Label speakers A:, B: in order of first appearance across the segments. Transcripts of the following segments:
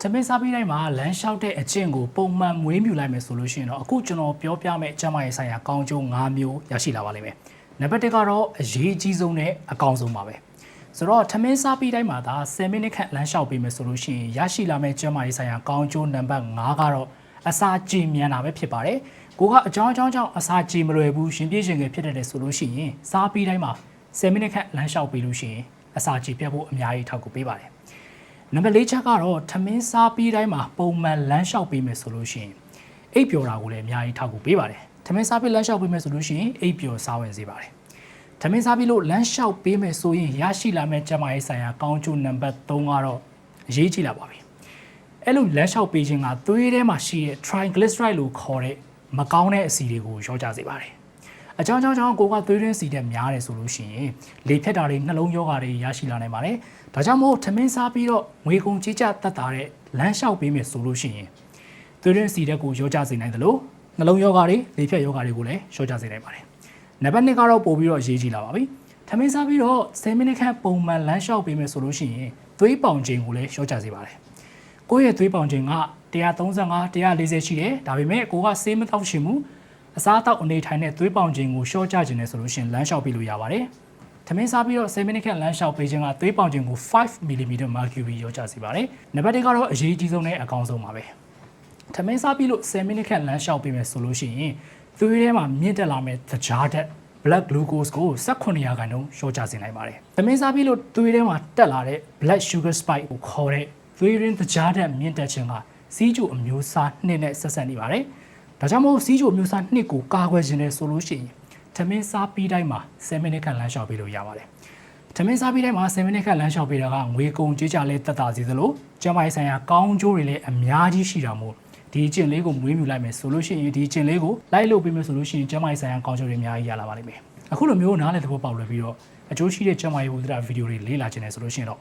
A: သမင်းစားပြီးတိုင်းမှာလမ်းလျှောက်တဲ့အကျင့်ကိုပုံမှန်မွေးမြူလိုက်မယ်ဆိုလို့ရှိရင်တော့အခုကျွန်တော်ပြောပြမယ့်ကျန်းမာရေးဆိုင်ရာကောင်းကျိုး၅မျိုးရရှိလာပါလိမ့်မယ်။နံပါတ်1ကတော့အရေးအကြီးဆုံးနဲ့အကောင်းဆုံးပါပဲ။ဆိုတော့သမင်းစားပြီးတိုင်းမှာဒါ10မိနစ်ခန့်လမ်းလျှောက်ပေးမယ်ဆိုလို့ရှိရင်ရရှိလာမယ့်ကျန်းမာရေးဆိုင်ရာကောင်းကျိုးနံပါတ်5ကတော့အစာကြည်မြန်တာပဲဖြစ်ပါတယ်။ကိုကအကြောင်းကြောင့်အစာကြည်မလွယ်ဘူးရှင်ပြည့်ရှင်ငယ်ဖြစ်တတ်တယ်ဆိုလို့ရှိရင်စားပြီးတိုင်းမှာ10မိနစ်ခန့်လမ်းလျှောက်ပေးလို့ရှိရင်အစာကြည်ပြတ်ဖို့အများကြီးထောက်ကူပေးပါတယ်။နံပါတ်4ချက်ကတော့ထမင်းစားပြီးတိုင်းမှာပုံမှန်လမ်းလျှောက်ပေးမယ်ဆိုလို့ရှိရင်အိပ်ပျော်တာကိုလည်းအများကြီးထောက်ကူပေးပါတယ်။ထမင်းစားပြီးလမ်းလျှောက်ပေးမယ်ဆိုလို့ရှိရင်အိပ်ပျော်စားဝင်စေပါတယ်။ထမင်းစားပြီးလို့လမ်းလျှောက်ပေးမယ်ဆိုရင်ရရှိလာမယ့်ကျန်းမာရေးဆိုင်ရာကောင်းကျိုးနံပါတ်3ကတော့အရေးကြီးလာပါပြီ။အဲ့လိုလမ်းလျှောက်ပေးခြင်းကသွေးထဲမှာရှိတဲ့ triglyceride လို့ခေါ်တဲ့မကောင်းတဲ့အဆီတွေကိုလျှော့ချစေပါတယ်။အကြောင်းကိုကသွေးရင်းစီတဲ့များတယ်ဆိုလို့ရှိရင်လေဖြတ်တာတွေနှလုံးရောဂါတွေရရှိလာနိုင်ပါတယ်။ဒါကြောင့်မို့ထမင်းစားပြီးတော့ငွေကုန်ကြေးကျတက်တာတဲ့လမ်းလျှောက်ပေးမယ်ဆိုလို့ရှိရင်သွေးရင်းစီတဲ့ကိုရောကြစေနိုင်တယ်လို့နှလုံးရောဂါတွေလေဖြတ်ရောဂါတွေကိုလည်းရောကြစေနိုင်ပါတယ်။နံပါတ်2ကတော့ပို့ပြီးတော့အရေးကြီးလာပါပြီ။ထမင်းစားပြီးတော့10မိနစ်ခန့်ပုံမှန်လမ်းလျှောက်ပေးမယ်ဆိုလို့ရှိရင်သွေးပေါင်ချိန်ကိုလည်းရောကြစေပါတယ်။ကိုယ့်ရဲ့သွေးပေါင်ချိန်က135 140ရှိတယ်။ဒါပေမဲ့ကိုကဆေးမတောက်ရှင်ဘူးအစားအသောက်အနေထိုင်တဲ့သွေးပေါင်ချိန်ကိုရှော့ချခြင်းနဲ့ဆိုလို့ရှိရင်လမ်းလျှောက်ပေးလို့ရပါတယ်။ထမင်းစားပြီးတော့10မိနစ်ခန့်လမ်းလျှောက်ပေးခြင်းကသွေးပေါင်ချိန်ကို5 mm mercury ရောချစေပါတယ်။နံပါတ်1ကတော့အရေးကြီးဆုံးနဲ့အကောင်းဆုံးပါပဲ။ထမင်းစားပြီးလို့10မိနစ်ခန့်လမ်းလျှောက်ပေးမယ်ဆိုလို့ရှိရင်သွေးထဲမှာမြင့်တက်လာမယ့်သကြားဓာတ် blood glucose ကို18%ရာခိုင်နှုန်းရှော့ချစေနိုင်ပါတယ်။ထမင်းစားပြီးလို့သွေးထဲမှာတက်လာတဲ့ blood sugar spike ကိုခေါ်တဲ့သွေးရင်းသကြားဓာတ်မြင့်တက်ခြင်းကစီးကျိုအမျိုးအစား2နဲ့ဆက်ဆက်နေပါတယ်။ဒါကြောင့်မို့စီးကျိုမျိုးစား2ကိုကာကွယ်ခြင်းနဲ့ဆိုလို့ရှိရင်ထမင်းစားပြီးတိုင်းမှာ10မိနစ်ခန့်လမ်းလျှောက်ပေးလို့ရပါတယ်။ထမင်းစားပြီးတိုင်းမှာ10မိနစ်ခန့်လမ်းလျှောက်ပေးတာကငွေကုန်ကြေးကျလေးတက်တာစီသလိုကျန်းမာရေးဆိုင်ရာကောင်းကျိုးတွေလည်းအများကြီးရှိတာမို့ဒီအကျင့်လေးကိုမွေးမြူလိုက်မယ်ဆိုလို့ရှိရင်ဒီအကျင့်လေးကိုလိုက်လုပ်ပေးမယ်ဆိုလို့ရှိရင်ကျန်းမာရေးဆိုင်ရာကောင်းကျိုးတွေအများကြီးရလာပါလိမ့်မယ်။အခုလိုမျိုးနားလည်သဘောပေါက်လွယ်ပြီးတော့အကျိုးရှိတဲ့ကျန်းမာရေးဝိသဗီဒီယိုတွေလေ့လာခြင်းနဲ့ဆိုလို့ရှိရင်တော့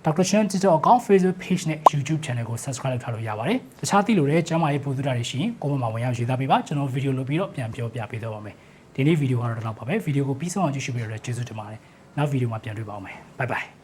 A: Dr. Chen TikTok account Facebook page နဲ့ YouTube channel ကို subscribe လုပ်ထားလို့ရပါတယ်။တခြားသိလို့တဲ့ကျန်းမာရေးဗဟုသုတတွေရှိရင် comment မှာဝင်ရောက်ရေးသားပေးပါကျွန်တော်ဗီဒီယိုလုပ်ပြီးတော့ပြန်ပြောပြပေးတော့ပါမယ်။ဒီနေ့ဗီဒီယိုကတော့ဒီလောက်ပါပဲ။ဗီဒီယိုကိုပြီးဆုံးအောင်ကြည့်ရှုပေးရတဲ့ကျေးဇူးတင်ပါတယ်။နောက်ဗီဒီယိုမှာပြန်တွေ့ပါဦးမယ်။ Bye bye